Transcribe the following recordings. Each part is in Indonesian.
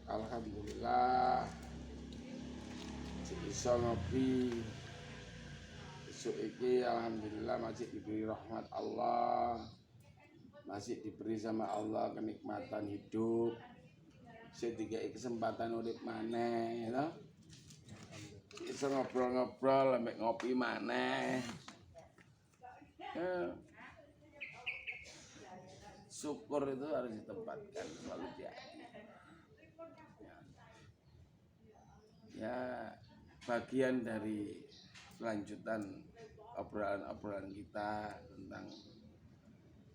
Alhamdulillah iso ngopi esuk iki, alhamdulillah masih diberi rahmat Allah, masih diberi sama Allah kenikmatan hidup, sedikit kesempatan urip maneh ya. Iso ngobrol-ngobrol sampai ngopi maneh. Ya. Syukur itu harus ditempatkan selalu di hati. Ya, bagian dari kelanjutan obrolan-obrolan kita tentang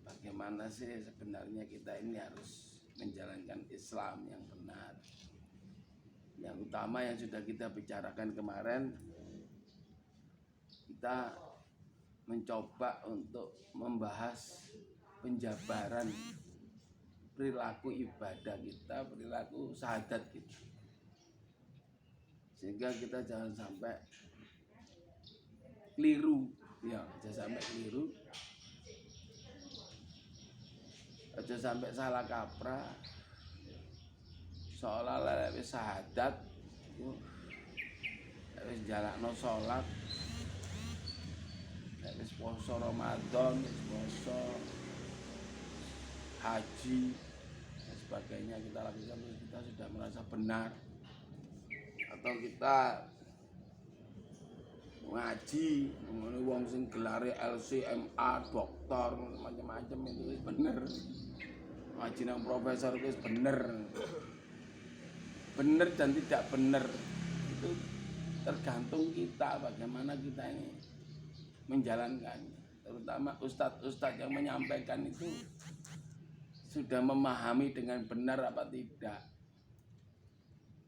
bagaimana sih sebenarnya kita ini harus menjalankan Islam yang benar. Yang utama yang sudah kita bicarakan kemarin, kita mencoba untuk membahas penjabaran perilaku ibadah kita, perilaku syahadat kita. Sehingga kita jangan sampai keliru, ya, jangan sampai keliru, jangan sampai salah kaprah, seolah-olah wis syahadat, wis jalakno sholat, wis poso Ramadan, wis poso haji dan sebagainya kita lakukan, terus kita sudah merasa benar. Atau kita ngaji, wong sing gelare LCMA, doktor, macam-macam itu bener. Ngaji nang profesor itu bener. Bener dan tidak bener itu tergantung kita bagaimana kita ini menjalankannya. Terutama ustadz-ustadz yang menyampaikan itu sudah memahami dengan benar apa tidak.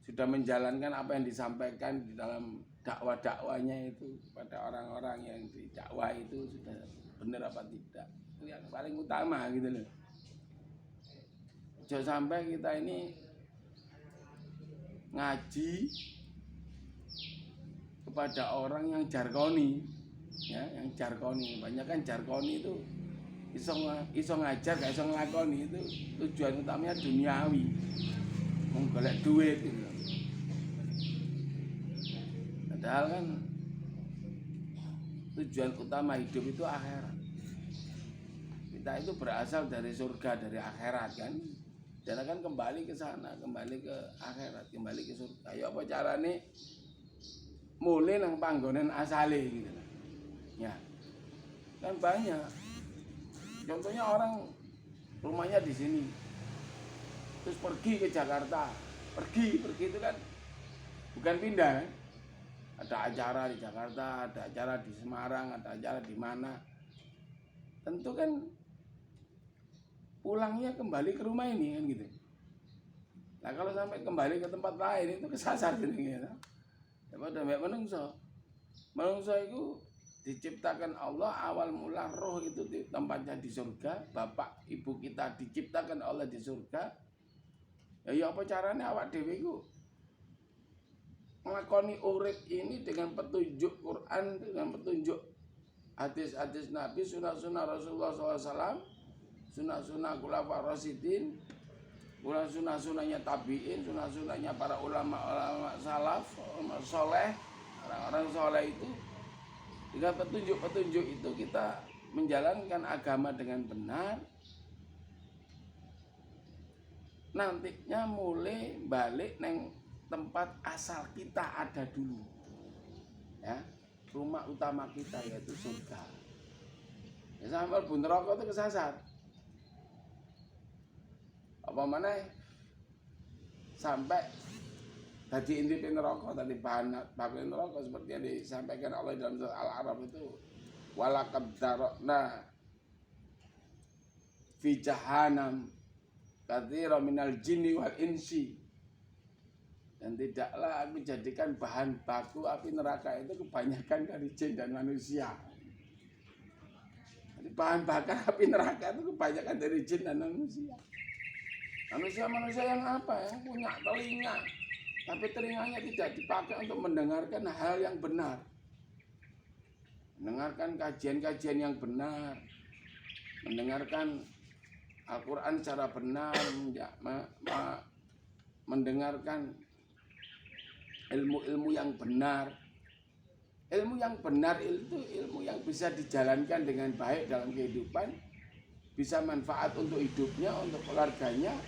Sudah menjalankan apa yang disampaikan di dalam dakwah-dakwanya itu kepada orang-orang yang didakwah itu sudah benar apa tidak. Itu yang paling utama gitu loh. Jangan sampai kita ini ngaji kepada orang yang jargoni, ya, yang jargoni. Banyak kan jargoni itu iso ngajar gak iso nglakoni, itu tujuan utamanya duniawi, menggolek duit gitu. Padahal kan tujuan utama hidup itu akhirat. Kita itu berasal dari surga, dari akhirat kan. Dan akan kembali ke sana, kembali ke akhirat, kembali ke surga. Ya apa carane mulai nang panggonan asale gitu. Ya. Kan banyak. Contohnya orang rumahnya di sini. Terus pergi ke Jakarta. Pergi itu kan bukan pindah kan? Ada acara di Jakarta, ada acara di Semarang, ada acara di mana. Tentu kan pulangnya kembali ke rumah ini kan gitu. Nah kalau sampai kembali ke tempat lain itu kesasar jenenge ya. Daripada mbek menungso. Menungso itu diciptakan Allah awal mula roh itu di tempatnya di surga, bapak ibu kita diciptakan Allah di surga. Ya apa caranya awak dhewe iku melakoni urip ini dengan petunjuk Quran, dengan petunjuk hadis-hadis Nabi, sunah-sunah Rasulullah SAW, sunah-sunah Khulafaur Rasyidin, sunah-sunahnya tabi'in, sunah-sunahnya para ulama-ulama salaf, ulama soleh, orang-orang soleh itu. Dengan petunjuk-petunjuk itu kita menjalankan agama dengan benar. Nantinya mulai balik neng tempat asal kita ada dulu, ya, rumah utama kita yaitu surga. Ya, sampai mlebu neraka itu kesasar. Apa mana sampai tadi inti neraka, tadi bahan neraka seperti yang disampaikan Allah dalam surat Al-A'raf itu, walaqad darokna fi jahannam katsiran minal jinni wal insi. Dan tidaklah aku jadikan bahan baku api neraka itu kebanyakan dari jin dan manusia. Jadi bahan bakar api neraka itu kebanyakan dari jin dan manusia. Manusia yang apa? Yang punya telinga, tapi telinganya tidak dipakai untuk mendengarkan hal yang benar. Mendengarkan kajian-kajian yang benar. Mendengarkan Al-Quran secara benar, mendengarkan ilmu-ilmu yang benar. Ilmu yang benar itu ilmu yang bisa dijalankan dengan baik dalam kehidupan, bisa manfaat untuk hidupnya, untuk keluarganya,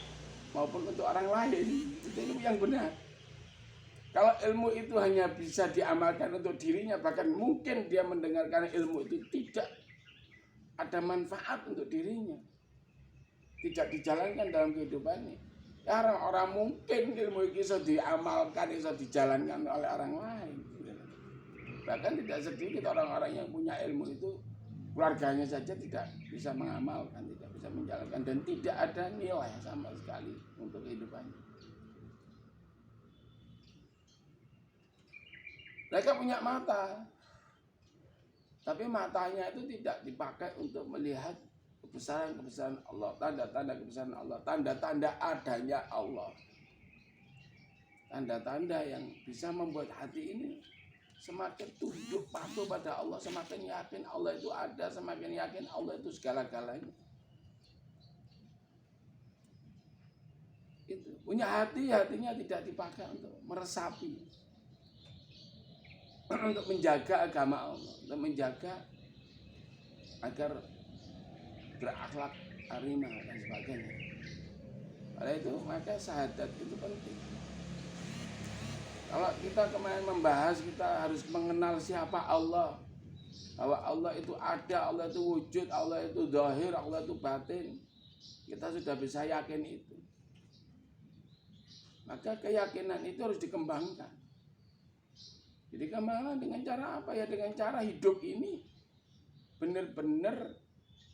maupun untuk orang lain. Itu ilmu yang benar. Kalau ilmu itu hanya bisa diamalkan untuk dirinya, bahkan mungkin dia mendengarkan ilmu itu tidak ada manfaat untuk dirinya, tidak dijalankan dalam kehidupannya. Ya, orang-orang mungkin ilmu itu bisa diamalkan, bisa dijalankan oleh orang lain. Bahkan tidak sedikit orang-orang yang punya ilmu itu keluarganya saja tidak bisa mengamalkan, tidak bisa menjalankan, dan tidak ada nilai sama sekali untuk kehidupannya. Mereka punya mata, tapi matanya itu tidak dipakai untuk melihat kebesaran-kebesaran Allah, tanda-tanda kebesaran Allah, tanda-tanda adanya Allah. Tanda-tanda yang bisa membuat hati ini semakin tunduk patuh pada Allah, semakin yakin Allah itu ada, semakin yakin Allah itu segala-galanya. Itu punya hati, hatinya tidak dipakai untuk meresapi, untuk menjaga agama Allah, untuk menjaga agar berakhlak karimah dan sebagainya. Oleh itu maka syahadat itu penting. Kalau kita kemarin membahas, kita harus mengenal siapa Allah, bahwa Allah itu ada, Allah itu wujud, Allah itu zahir, Allah itu batin. Kita sudah bisa yakin itu. Maka keyakinan itu harus dikembangkan. Jadi kembangkan dengan cara apa ya? Dengan cara hidup ini benar-benar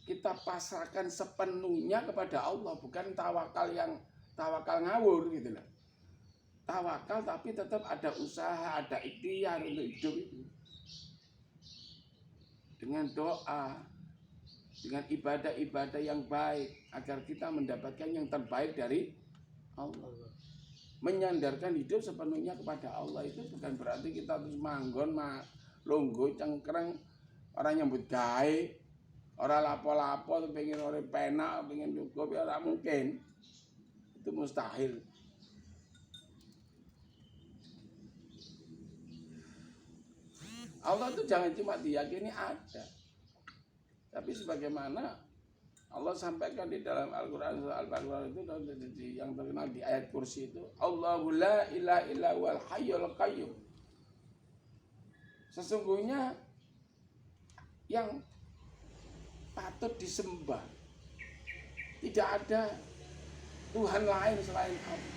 kita pasrahkan sepenuhnya kepada Allah, bukan tawakal yang tawakal ngawur gitu loh. Tawakal tapi tetap ada usaha, ada ikhtiar untuk hidup itu. Dengan doa, dengan ibadah-ibadah yang baik, agar kita mendapatkan yang terbaik dari Allah. Menyandarkan hidup sepenuhnya kepada Allah itu bukan berarti kita terus manggon, longgo, cengkreng, orang nyambut gawe, orang lapo-lapo, pengen orang penak, pengen cukup, ya tidak mungkin. Itu mustahil. Allah itu jangan cuma diyakini ada, tapi sebagaimana Allah sampaikan di dalam Al-Quran, Al-Baqarah itu yang terkenal di ayat kursi itu, Allahu la ilaha illa huwal hayyul qayyum. Sesungguhnya yang patut disembah tidak ada Tuhan lain selain Allah,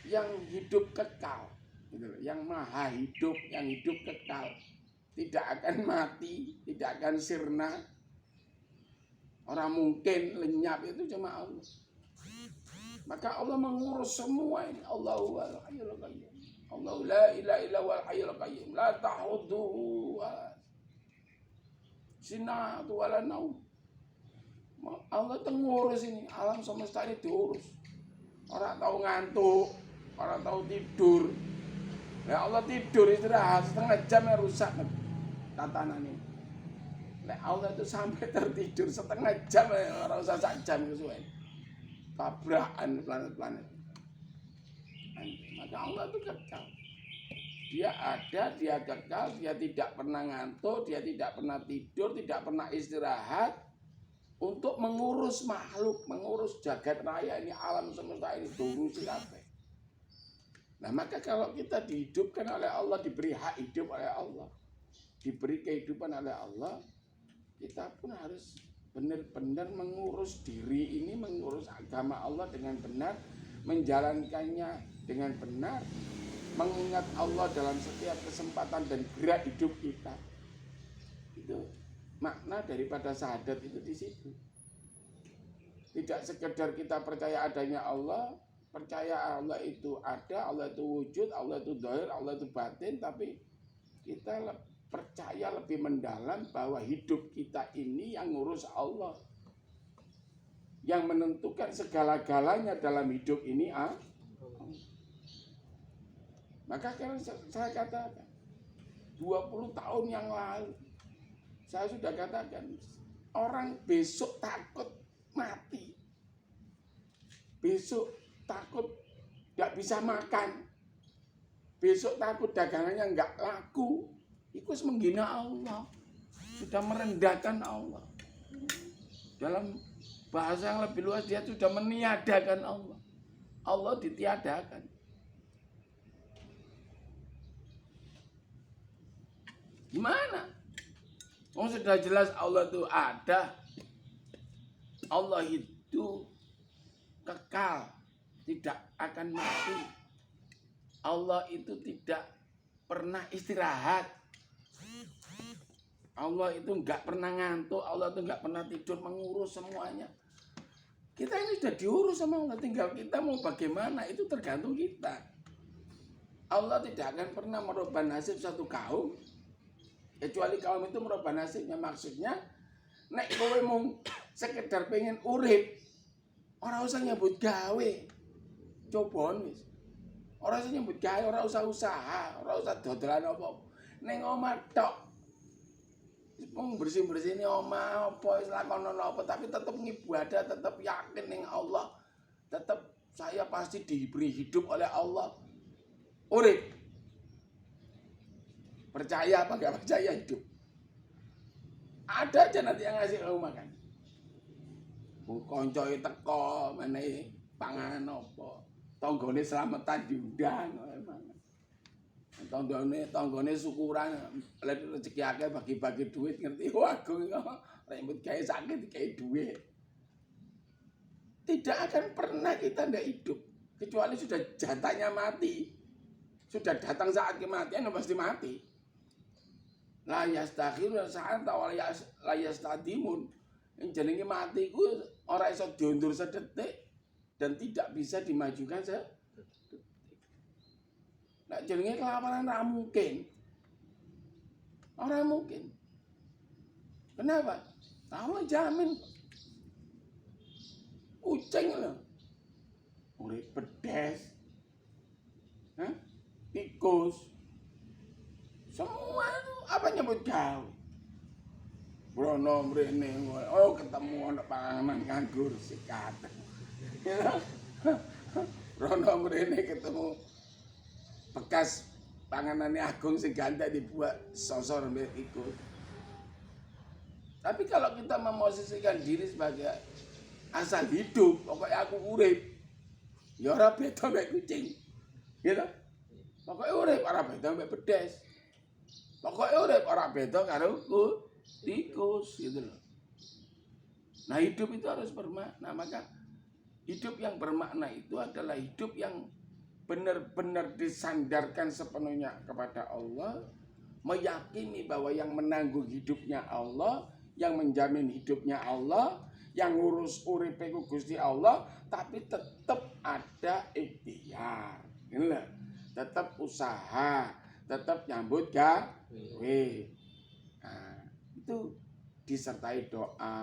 yang hidup kekal, yang maha hidup, yang hidup kekal, tidak akan mati, tidak akan sirna. Orang mungkin lenyap itu cuma Allah. Maka Allah mengurus semua ini. Allahu al-hayyul qayyum. Allahu la ilaha illa huwal hayyul qayyum. La ta'khudhuhu sinatun wa la naum. Allah itu ngurus ini, alam semesta ini diurus. Orang tahu ngantuk, orang tahu tidur. Ya Allah tidur istirahat setengah jam ya rusak tatanan ini. Allah itu sampai tertidur setengah jam, orang usah sak jam kesuwen. Tabrakan planet-planet. Maka Allah itu kekal. Dia ada, dia kekal, dia tidak pernah ngantuk, dia tidak pernah tidur, tidak pernah istirahat untuk mengurus makhluk, mengurus jagat raya ini, alam semesta ini, diurusi kabeh. Nah, maka kalau kita dihidupkan oleh Allah, diberi hak hidup oleh Allah, diberi kehidupan oleh Allah, kita pun harus benar-benar mengurus diri ini, mengurus agama Allah dengan benar, menjalankannya dengan benar, mengingat Allah dalam setiap kesempatan dan gerak hidup kita. Itu makna daripada syahadat itu di situ. Tidak sekedar kita percaya adanya Allah, percaya Allah itu ada, Allah itu wujud, Allah itu zahir, Allah itu batin, tapi kita percaya lebih mendalam bahwa hidup kita ini yang ngurus Allah, yang menentukan segala-galanya dalam hidup ini. Maka kalau saya katakan 20 tahun yang lalu saya sudah katakan, orang besok takut besok takut nggak bisa makan, besok takut dagangannya nggak laku, itu menghina Allah, sudah merendahkan Allah. Dalam bahasa yang lebih luas dia sudah meniadakan Allah. Allah ditiadakan. Gimana? Oh, sudah jelas Allah itu ada. Allah itu kekal, tidak akan mati. Allah itu tidak pernah istirahat. Allah itu enggak pernah ngantuk. Allah itu enggak pernah tidur, mengurus semuanya. Kita ini sudah diurus sama Allah. Tinggal kita mau bagaimana, itu tergantung kita. Allah tidak akan pernah merubah nasib satu kaum, kecuali kaum itu merubah nasibnya. Maksudnya, nek kowe mau sekedar pengen urip, ora usah nyambut gawe. Cobaan wis. Ora usah nyambut gawe, ora usah usaha, ora usah dodolan apa-apa. Ning omah tok. Wong bersih-bersih ini omah apa wis lakonono apa, tapi tetap ngibadah, tetap yakin ning Allah. Tetap saya pasti diberi hidup oleh Allah. Urip. Percaya apa enggak percaya hidup? Ada aja nanti yang ngasih kamu makan. Koncoe teko menehi panganan apa. Tanggane slametan diundang memang. Tanggane syukuran, lek rezeki akeh bagi-bagi duit ngerti. Wah, agung rembut gawe sakit dikai duit. Tidak akan pernah kita ndak hidup kecuali sudah jatahnya mati. Sudah datang saat kematian pasti mati. La yastakhiruna sa'ata wa la yastadimun. Yang jenenge mati ku ora iso diundur sedetik dan tidak bisa dimajukan sedetik. Nek jenenge kelaparan ora mungkin. Ora mungkin. Kenapa? Allah jamin. Kucing lho. Urip pedes. Hah? Tikus. Semua itu apa nyebut gawe. Brono mrene oh ketemu ana panganan nganggur sikat. Brono mrene ketemu bekas panganannya Agung sing ganteng dibuat sosor mbek ikut. Tapi kalau kita memosisikan diri sebagai asal hidup, pokoknya aku urip. Ya ora beda mbek kucing. Gitu. Pokoknya urip ora beda mbek pedes. Pokoknya urip ora beda karo tikus gitu loh. Nah, hidup itu harus bermakna. Maka hidup yang bermakna itu adalah hidup yang benar-benar disandarkan sepenuhnya kepada Allah, meyakini bahwa yang menanggung hidupnya Allah, yang menjamin hidupnya Allah, yang ngurus uripe ku Gusti Allah, tapi tetap ada ikhtiar. Gitu loh. Tetap usaha, tetap nyambut gawe. Nah, itu disertai doa,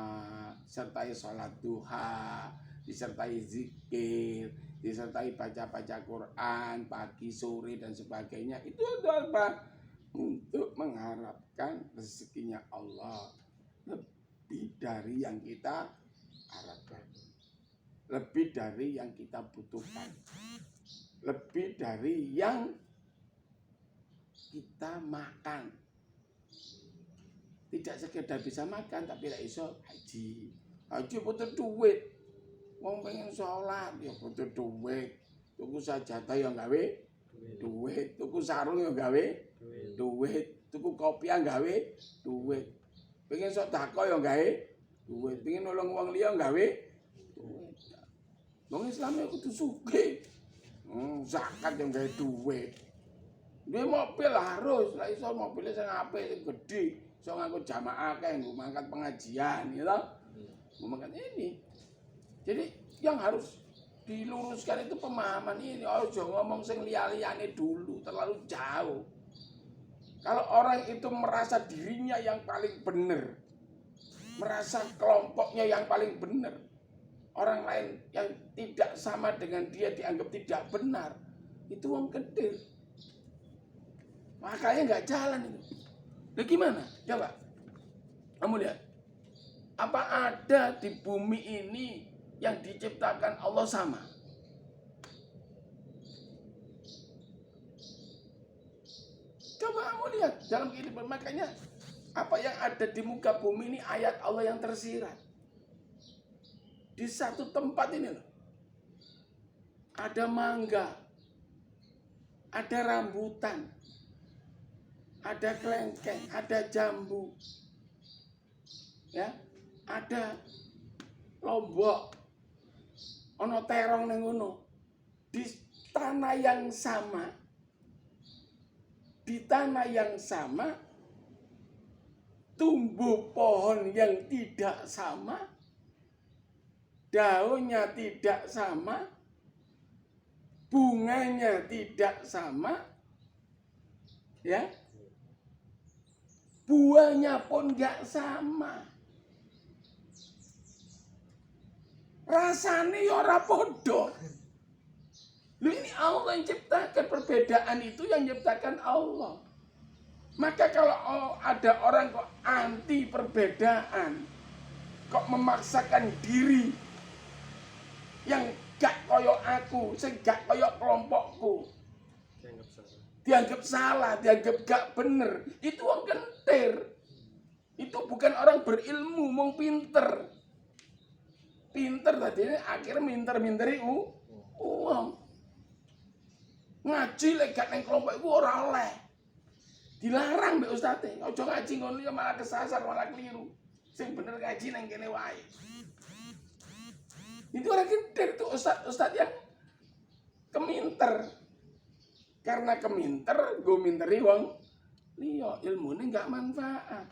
disertai sholat duha, disertai zikir, disertai baca-baca Quran pagi, sore dan sebagainya. Itu apa? Untuk mengharapkan rezekinya Allah lebih dari yang kita harapkan, lebih dari yang kita butuhkan, lebih dari yang kita makan. Tidak sekedar bisa makan, tapi tidak iso haji. Haji butuh duit. Wong pengen sholat ya butuh duit. Tuku sajadah ya gawe duit. Tuku sarung ya gawe duit. Tuku kopi ya gawe duit. Pengen sedekah ya gawe duit. Pengen nolong wong liya gawe duit. Wong Islam ya kudu sugih. Zakat yang gawe duit. Duwe mobil harus, lah iso mobilnya sing apik sing gedhe. So nganggo jamaah kae nggo mangkat pengajian gitu. Nggo mangkat ini. Jadi yang harus diluruskan itu pemahaman ini. Ojo ngomong sing liya-liyane dulu, terlalu jauh. Kalau orang itu merasa dirinya yang paling benar, merasa kelompoknya yang paling benar, orang lain yang tidak sama dengan dia dianggap tidak benar, itu wong kedil. Makanya nggak jalan itu. Nah gimana? Coba kamu lihat. Apa ada di bumi ini yang diciptakan Allah sama? Coba kamu lihat dalam kehidupan. Makanya apa yang ada di muka bumi ini ayat Allah yang tersirat. Di satu tempat ini loh. Ada mangga. Ada rambutan. Ada kelengkeng, ada jambu. Ya, ada lombok. Ono terong ning ngono. Di tanah yang sama. Di tanah yang sama tumbuh pohon yang tidak sama, daunnya tidak sama, bunganya tidak sama, ya, buahnya pun nggak sama, rasanya ya ora podo. Lu ini Allah yang ciptakan, perbedaan itu yang ciptakan Allah. Maka kalau ada orang kok anti perbedaan, kok memaksakan diri yang gak koyok aku, sing gak koyok kelompokku, dianggap salah, dianggap gak bener, itu orang kentir. Itu bukan orang berilmu, mau pinter. Pinter tadi akhirnya minter-minteri uang. Ngaji lek gak nang kelompok iku ora oleh. Dilarang mbek ustaze. Aja ngaji ngono ya malah kesasar, malah keliru. Sing bener ngaji nang kene wae. Itu orang kentir tuh ustaz yang keminter. Karena keminter, gue minteri wong liya, ilmune enggak manfaat.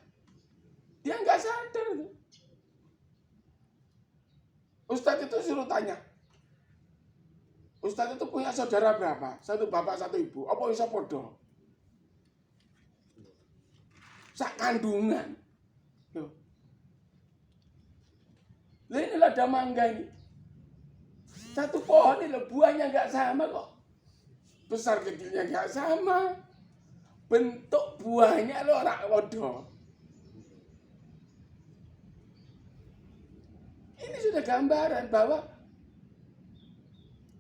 Dia enggak sadar tuh. Ustaz itu suruh tanya. Ustaz itu punya saudara berapa? Satu bapak, satu ibu. Apa bisa podo? Sak kandungan. Loh. Lah ini ada mangga ini. Satu pohon ini buahnya enggak sama kok. Besar kecilnya enggak sama. Bentuk buahnya lo ora podo. Ini sudah gambaran bahwa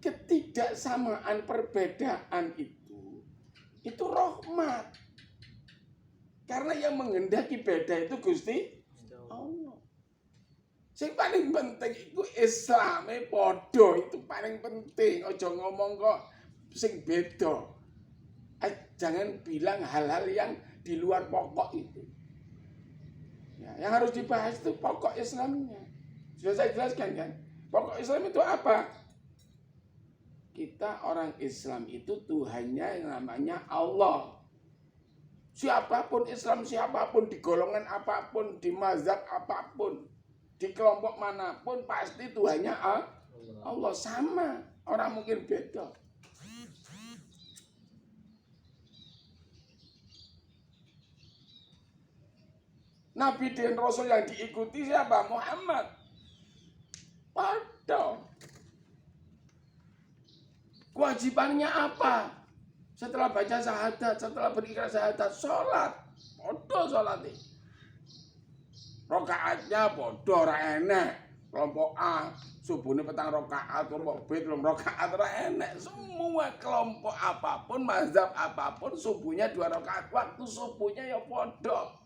ketidaksamaan perbedaan itu rahmat. Karena yang menghendaki beda itu Gusti Allah. Sing paling penting itu Islame podo, itu paling penting. Ojo ngomong kok sing beda. Jangan bilang hal-hal yang di luar pokok itu. Ya, yang harus dibahas itu pokok Islamnya. Sudah saya jelaskan kan? Pokok Islam itu apa? Kita orang Islam itu Tuhannya yang namanya Allah. Siapapun Islam, siapapun di golongan apapun, di mazhab apapun, di kelompok manapun, pasti Tuhannya Allah sama. Orang mungkin beda. Nabi dan Rasul yang diikuti siapa? Muhammad. Padahal kewajibannya apa? Setelah baca syahadat, setelah berikrar syahadat, sholat. Podo sholat ini. Rokaatnya podo, ora enek. Kelompok A, subuhnya petang rokaat, kelompok B, belum rokaat, ora enek. Semua kelompok apapun, mazhab apapun, subuhnya 2 rokaat. Waktu subuhnya ya podo.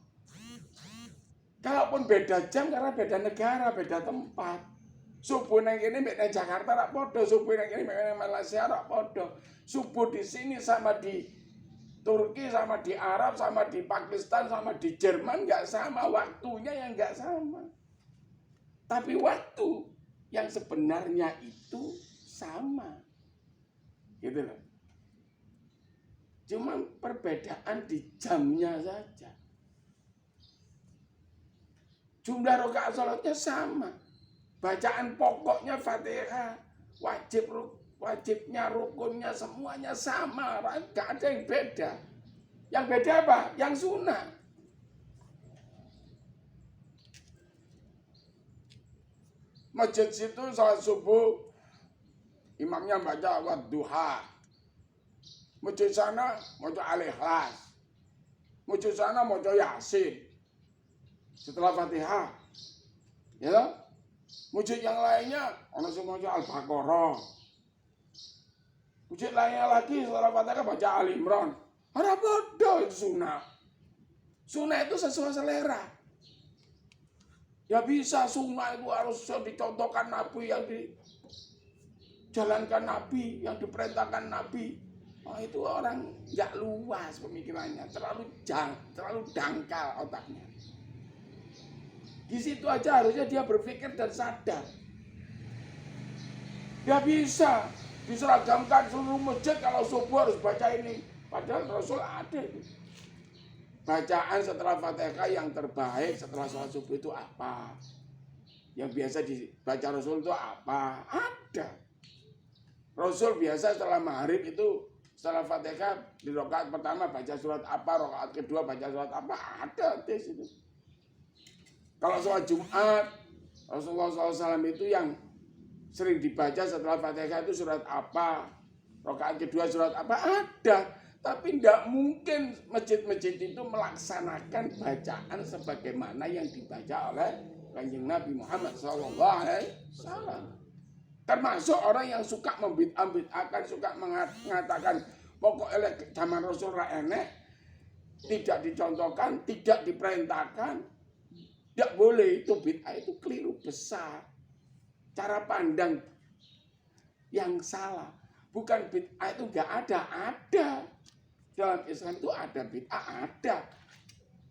Kalaupun beda jam karena beda negara, beda tempat. Subuh nang kene mbek nang Jakarta rak padha, subuh nang kene mbek nang Malaysia rak padha. Subuh di sini sama di Turki, sama di Arab, sama di Pakistan, sama di Jerman enggak sama, waktunya yang enggak sama. Tapi waktu yang sebenarnya itu sama. Gitu loh. Cuma perbedaan di jamnya saja. Jumlah rakaat salatnya sama. Bacaan pokoknya Fatihah, wajibnya, rukunnya semuanya sama, gak ada yang beda. Yang beda apa? Yang sunnah. Masjid situ salat subuh, imamnya baca wadduha. Masjid sana baca al-ikhlas. Masjid sana baca yasin. Setelah Fatihah, ya. Masjid yang lainnya, orang semua baca Al-Baqarah. Masjid lainnya lagi setelah Fatihah baca Al-Imran. Ora bodoh itu sunah. Sunah itu sesuai selera. Ya bisa sunnah itu harus dicontohkan Nabi, yang dijalankan Nabi, yang diperintahkan Nabi. Oh, itu orang nggak luas pemikirannya, terlalu dangkal otaknya. Di situ aja harusnya dia berpikir dan sadar. Dia bisa diseragamkan seluruh masjid kalau subuh harus baca ini. Padahal Rasul ada itu. Bacaan setelah Fatihah yang terbaik setelah sholat subuh itu apa? Yang biasa dibaca Rasul itu apa? Ada. Rasul biasa setelah maghrib itu setelah Fatihah di rakaat pertama baca surat apa, rakaat kedua baca surat apa? Ada di situ. Kalau sholat Jumat, Rasulullah SAW itu yang sering dibaca setelah Fatihah itu surat apa, rakaat kedua surat apa? Ada. Tapi tidak mungkin masjid-masjid itu melaksanakan bacaan sebagaimana yang dibaca oleh Kanjeng Nabi Muhammad SAW. Termasuk orang yang suka membid'ah-bid'ahkan, suka mengatakan pokoknya zaman Rasul enek, tidak dicontohkan, tidak diperintahkan, tidak boleh. Itu bid'ah, itu keliru besar. Cara pandang yang salah. Bukan bid'ah itu nggak ada. Dalam Islam itu ada bid'ah, ada.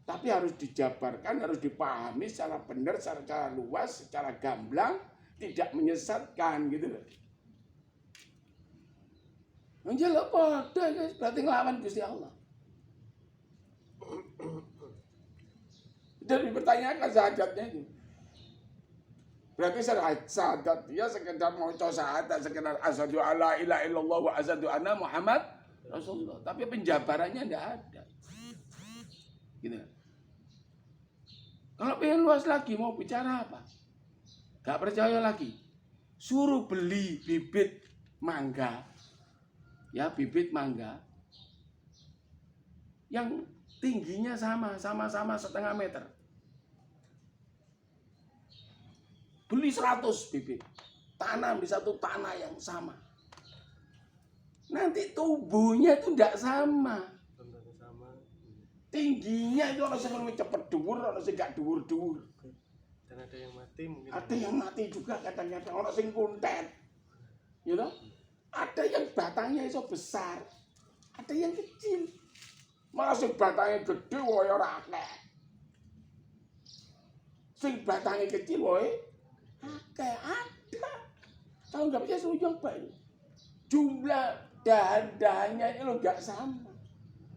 Tapi harus dijabarkan, harus dipahami secara benar, secara luas, secara gamblang, tidak menyesatkan gitu loh. Menjelok pada berarti ngelawan Gusti Allah. Dan dipertanyakan syahadatnya itu. Berarti syahadat dia sekedar mau syahadat, sekedar asyhadu alla ilaha illallah wa asyhadu anna Muhammad Rasulullah. Tapi penjabarannya tidak ada. Gitu. Kalau pengen luas lagi mau bicara apa? Gak percaya lagi. Suruh beli bibit mangga. Ya, bibit mangga. Yang tingginya sama-sama setengah meter. Beli 100 bibit. Tanam di satu tanah yang sama. Nanti tubuhnya itu tidak sama. Tingginya itu orang yang cepet dhuwur, orang yang gak dhuwur-dhuwur. Dan ada yang mati mungkin. Ada yang mati juga kadang-kadang, orang yang kuntet. You know? Ada yang batangnya itu besar. Ada yang kecil. Malah sing batangnya gede wae ora akeh. Sing batangnya kecil wae akeh ada. Kalau nggak percaya suruh coba ini. Jumlah dahan-dahannya itu nggak sama.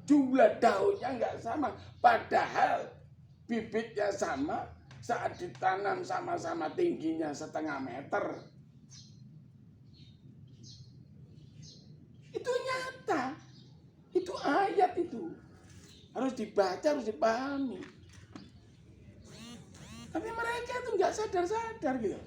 Jumlah daunnya nggak sama. Padahal bibitnya sama. Saat ditanam sama-sama tingginya setengah meter. Itu nyata. Itu ayat itu. Harus dibaca, harus dipahami. Tapi mereka itu nggak sadar-sadar gitu.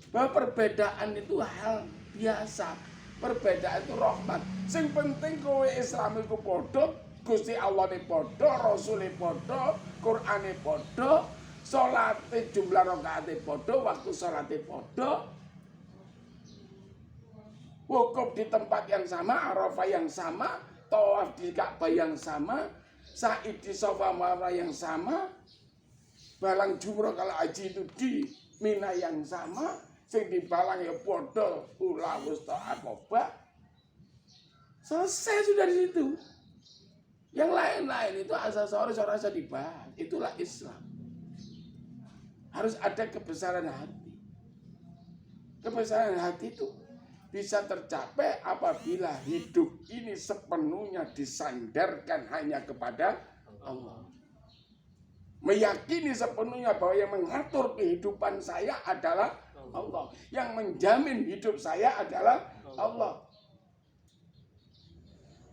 Bahwa perbedaan itu hal biasa. Perbedaan itu rahmat. Sing penting kowe Islam iku padha, Gusti Allah ne padha, Rasul ne padha, Quran ne padha, salate jumlah rakaate padha, waktu salate padha. Wukuf di tempat yang sama, Arafah yang sama, tawaf di Ka'bah yang sama, sa'i di Safa Marwah yang sama, balang jumrah kalau haji itu di Mina yang sama, sing dibalang ya padha ula wusta aqobah. Selesai sudah di situ. Yang lain-lain itu asal-asal ora usah dibahas. Itulah Islam. Harus ada kebesaran hati. Kebesaran hati itu bisa tercapai apabila hidup ini sepenuhnya disandarkan hanya kepada Allah. Meyakini sepenuhnya bahwa yang mengatur kehidupan saya adalah Allah. Yang menjamin hidup saya adalah Allah.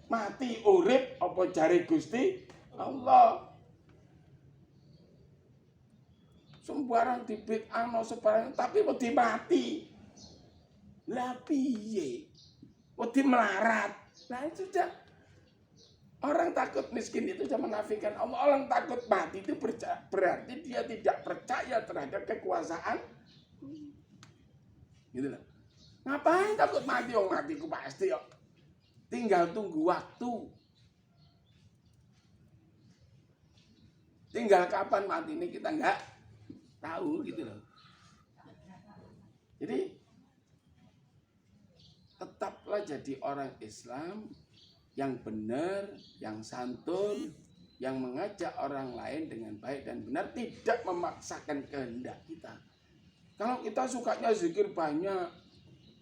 Mati urip apa jare Gusti Allah. Sembarang dibid'ahno sembarang tapi wedi mati. Lah piye? Wedi melarat. Nah itu sudah. Orang takut miskin itu sudah menafikan Allah. Orang takut mati itu berarti dia tidak percaya terhadap kekuasaan. Gitu loh. Ngapain takut mati? Matiku pasti kok. Tinggal tunggu waktu. Tinggal kapan mati ini kita nggak tahu gitu loh. Jadi tetaplah jadi orang Islam yang benar, yang santun, yang mengajak orang lain dengan baik dan benar, tidak memaksakan kehendak kita. Kalau kita sukanya zikir banyak,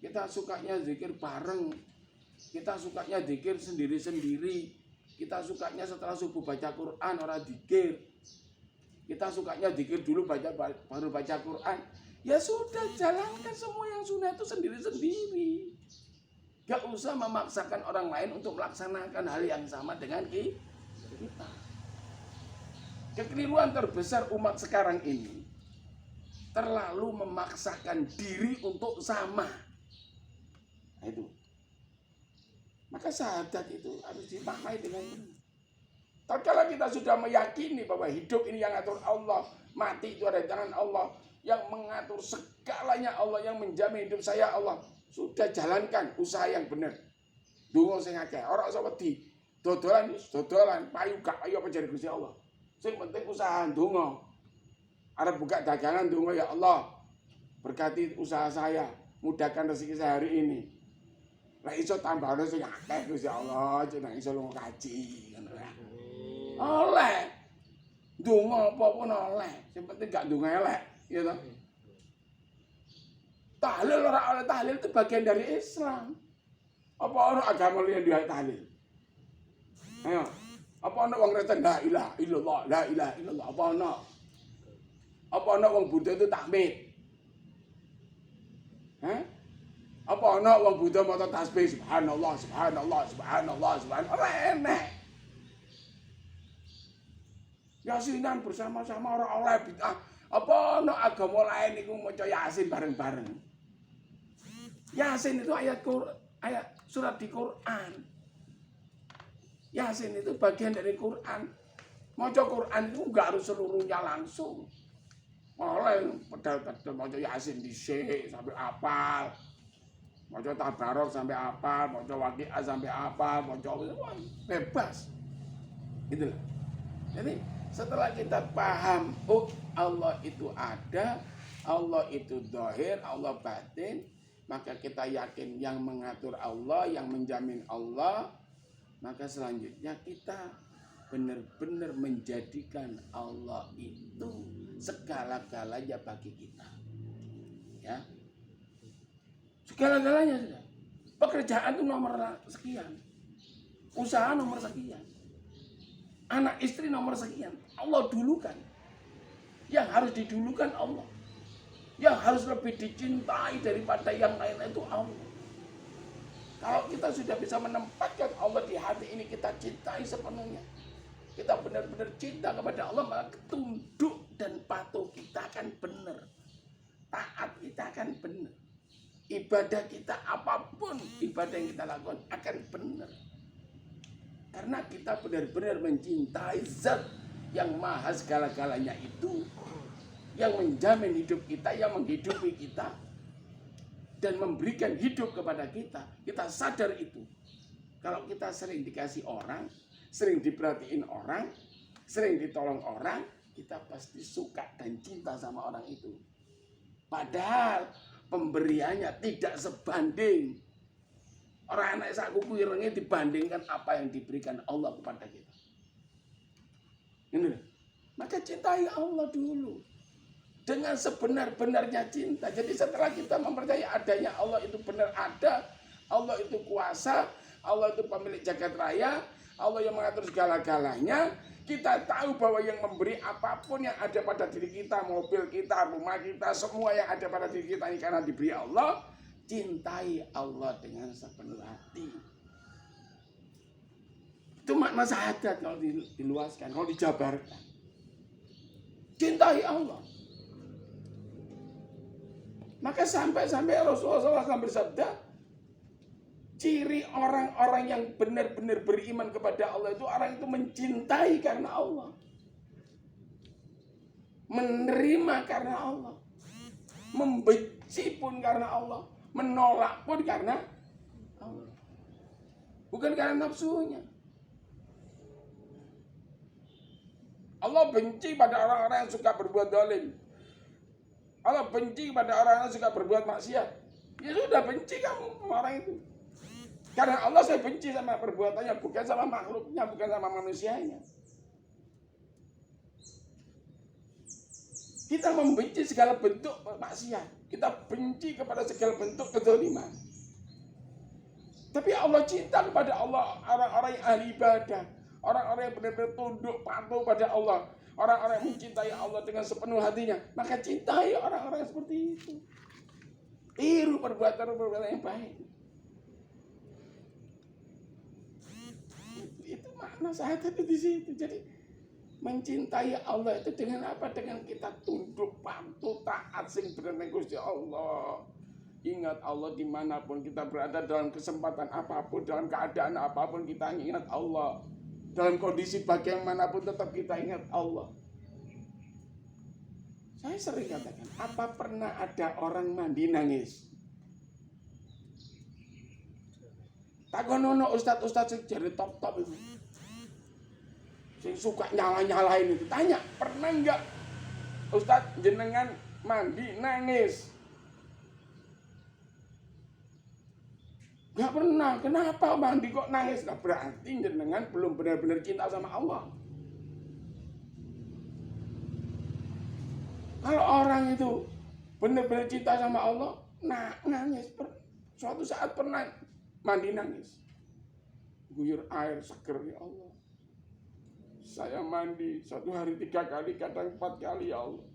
kita sukanya zikir bareng, kita sukanya zikir sendiri-sendiri, kita sukanya setelah subuh baca Quran orang zikir, kita sukanya zikir dulu baru baca Quran, ya sudah, jalankan semua yang sunnah itu sendiri-sendiri. Gak usah memaksakan orang lain untuk melaksanakan hal yang sama dengan kita. Kekeliruan terbesar umat sekarang ini terlalu memaksakan diri untuk sama. Nah, itu. Maka syahadat itu harus dimaknai dengan ini. Tatkala kita sudah meyakini bahwa hidup ini yang atur Allah, mati itu ada di tangan Allah, yang mengatur segalanya Allah, yang menjamin hidup saya Allah, sudah jalankan usaha yang benar. Donga sing akeh, ora usah wedi. Dodolan, payu gak payu apa jare Gusti Allah. Sing penting usaha donga. Arep buka dagangan donga, ya Allah, berkati usaha saya, mudahkan rezeki saya hari ini. Lah iso tambahane sing akeh Gusti Allah, jeneng iso lunga kaji ngono ya. Oleh. Donga apa-apa oleh. Sing penting gak donga elek, ya toh. Tahlil orang oleh tahlil itu bagian dari Islam. Apa orang agama lain dia tahlil? Ayo, apa orang wong Kristen la ilaha illallah, la ilaha illallah, apa orang? Apa orang wong Buddha itu tahmid? Apa orang wong Buddha maca tasbih subhanallah, subhanallah, subhanallah, subhanallah, enak. Yasinan bersama-sama orang oleh bid'ah. Apa orang agama lain itu maca Yasin bareng-bareng? Yasin itu ayat surat di Quran. Yasin itu bagian dari Quran. Maca Quran itu enggak harus seluruhnya langsung. Oleh pedal-pedal maca Yasin dhisik sampai hafal. Maca Tabarok sampai hafal, maca Waqiah sampai hafal, maca bebas. Gitu loh. Jadi setelah kita paham, oh Allah itu ada, Allah itu zahir, Allah batin, maka kita yakin yang mengatur Allah, yang menjamin Allah, maka selanjutnya kita benar-benar menjadikan Allah itu segala-galanya bagi kita. Ya. Segala-galanya sudah. Pekerjaan itu nomor sekian. Usaha nomor sekian. Anak istri nomor sekian. Allah dulukan. Yang harus didulukan Allah. Yang harus lebih dicintai daripada yang lain itu Allah. Kalau kita sudah bisa menempatkan Allah di hati ini, kita cintai sepenuhnya. Kita benar-benar cinta kepada Allah, maka tunduk dan patuh kita akan benar. Taat kita akan benar. Ibadah kita apapun, ibadah yang kita lakukan akan benar. Karena kita benar-benar mencintai zat yang maha segala-galanya itu, yang menjamin hidup kita, yang menghidupi kita, dan memberikan hidup kepada kita. Kita sadar itu. Kalau kita sering dikasih orang, sering diperhatiin orang, sering ditolong orang, kita pasti suka dan cinta sama orang itu. Padahal pemberiannya tidak sebanding. Orang anak sak kuku irenge dibandingkan apa yang diberikan Allah kepada kita. Ini. Maka cintai Allah dulu. Dengan sebenar-benarnya cinta. Jadi setelah kita mempercayai adanya Allah itu benar ada, Allah itu kuasa, Allah itu pemilik jagat raya, Allah yang mengatur segala-galanya, kita tahu bahwa yang memberi apapun yang ada pada diri kita, mobil kita, rumah kita, semua yang ada pada diri kita ini karena diberi Allah, cintai Allah dengan sepenuh hati. Itu makna syahadat kalau diluaskan, kalau dijabarkan. Cintai Allah. Maka sampai-sampai Rasulullah SAW bersabda, ciri orang-orang yang benar-benar beriman kepada Allah itu orang itu mencintai karena Allah, menerima karena Allah, membenci pun karena Allah, menolak pun karena Allah, bukan karena nafsunya. Allah benci pada orang-orang yang suka berbuat zalim. Allah benci pada orang-orang yang suka berbuat maksiat. Ya sudah, benci kamu sama orang itu. Karena Allah saya benci sama perbuatannya, bukan sama makhluknya, bukan sama manusianya. Kita membenci segala bentuk maksiat. Kita benci kepada segala bentuk kezaliman. Tapi Allah cinta kepada Allah, orang-orang yang ahli ibadah. Orang-orang yang benar-benar tunduk patuh pada Allah. Orang-orang yang mencintai Allah dengan sepenuh hatinya. Maka cintai orang-orang seperti itu. Tiru perbuatan-perbuatan yang baik. Itu makna syahadat itu di situ. Jadi mencintai Allah itu dengan apa? Dengan kita tunduk patuh taat sing bener Gusti Allah. Ingat Allah dimanapun kita berada, dalam kesempatan apapun, dalam keadaan apapun kita ingat Allah. Dalam kondisi bagaimanapun tetap kita ingat Allah. Saya sering katakan, apa pernah ada orang mandi nangis? Takonono ustaz-ustaz sing jare top-top itu. Sing suka nyala-nyalain itu. Tanya, pernah enggak Ustaz jenengan mandi nangis? Enggak pernah. Kenapa mandi kok nangis? Nah, berarti jenengan belum benar-benar cinta sama Allah. Kalau orang itu benar-benar cinta sama Allah, nangis. Suatu saat pernah mandi nangis. Guyur air seger, ya Allah. Saya mandi 1 hari 3 kali, kadang 4 kali, ya Allah.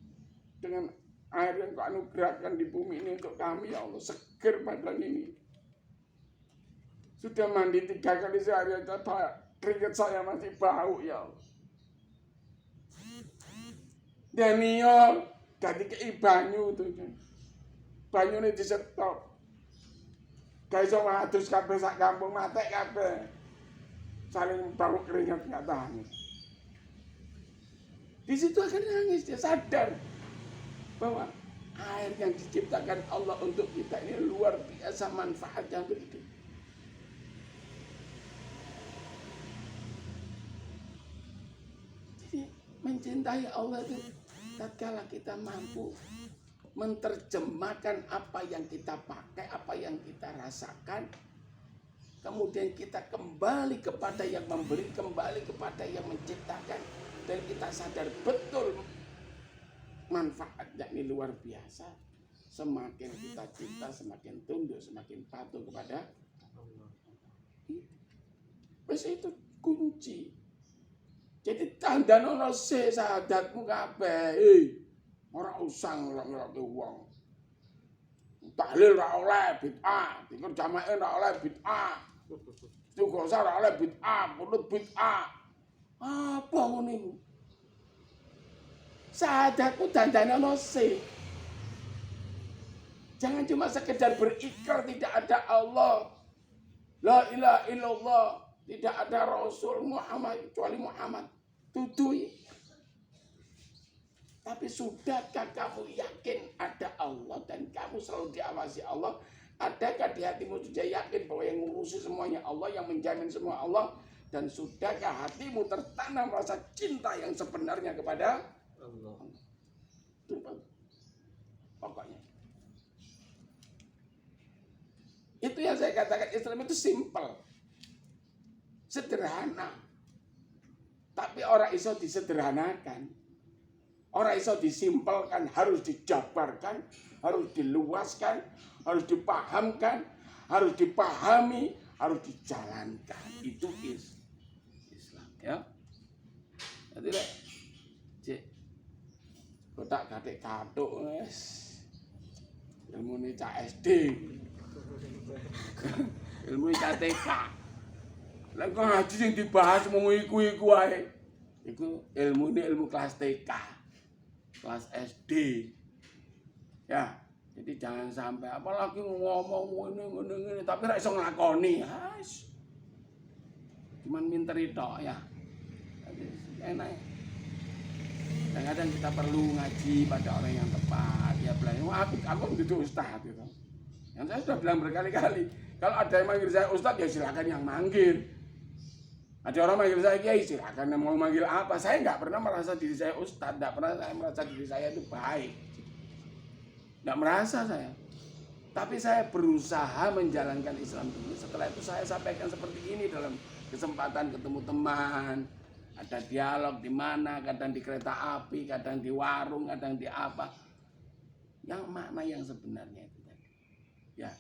Dengan air yang kau anugerahkan di bumi ini untuk kami, ya Allah. Seger badan ini. Sudah mandi 3 kali sehari aja, keringat saya masih bau, ya Allah. Daniel, ganti ke banyu itu. Banyu ini disetop. Gak iso matus kabeh sak kampung, matek kabeh. Saling bau keringat nggak tahan. Di situ akan nangis, dia sadar bahwa air yang diciptakan Allah untuk kita ini luar biasa manfaatnya untuk hidup. Jadi mencintai Allah itu tatkala kita mampu menerjemahkan apa yang kita pakai, apa yang kita rasakan, kemudian kita kembali kepada yang memberi, kembali kepada yang menciptakan, dan kita sadar betul manfaatnya ini luar biasa. Semakin kita cinta, semakin tunduk, semakin patuh kepada Allah. Wes itu kunci. Jadi tandanono se sahadatmu kabeh. Ora usah ngelok-ngelok wong. Tahlil ora oleh bid'ah, dikir jamaah ora oleh bid'ah. Istighosah ora oleh bid'ah, kunut bid'ah. Apa ngono iku? Sahadatmu dandanono se. Jangan cuma sekedar berikrar tidak ada Allah. La ilaha illallah, tidak ada Rasul Muhammad kecuali Muhammad. Tutui. Tapi sudahkah kamu yakin ada Allah dan kamu selalu diawasi Allah? Adakah di hatimu sudah yakin bahwa yang mengurusi semuanya Allah, yang menjamin semua Allah? Dan sudahkah hatimu tertanam rasa cinta yang sebenarnya kepada Allah? Itu pokoknya. Itu yang saya katakan, Islam itu simple. Sederhana. Tapi orang iso disederhanakan. Orang iso disimpelkan, harus dijabarkan, harus diluaskan, harus dipahamkan, harus dipahami, harus dijalankan. Itu Islam, ya. Jadi lek cek kotak katik katuk wis ilmune cah SD. Ilmune cah TK. Lah kok ngaji sing dibahas mung iku-iku wae. Iku ilmune ilmu kelas TK. Kelas SD, ya. Jadi jangan sampai apalagi ngomong ini, tapi ra iso nglakoni. Cuman minteri tok ya. Jadi enak. Kadang-kadang kita perlu ngaji pada orang yang tepat. Ya bilang, aku duduk ustaz gitu. Yang saya sudah bilang berkali-kali, kalau ada yang manggil saya ustaz ya silakan yang manggil. Ada orang manggil saya kiai, silakan mau manggil apa. Saya nggak pernah merasa diri saya ustadz, nggak pernah saya merasa diri saya itu baik. Nggak merasa saya. Tapi saya berusaha menjalankan Islam dulu. Setelah itu saya sampaikan seperti ini dalam kesempatan ketemu teman. Ada dialog di mana, kadang di kereta api, kadang di warung, kadang di apa. Yang makna yang sebenarnya itu tadi. Ya.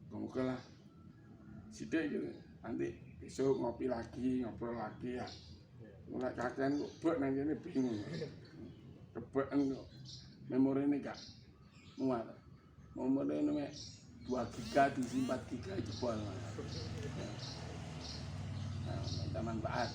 Semoga lah. Sidik gitu. Nanti besok ngopi lagi, ngobrol lagi ya. Mulai kakek kok nang kene bingung. Kebeken kok. Memori ini gak muat. Memori ini 2 giga diisi 4 giga jebol. Nah, minta manfaat.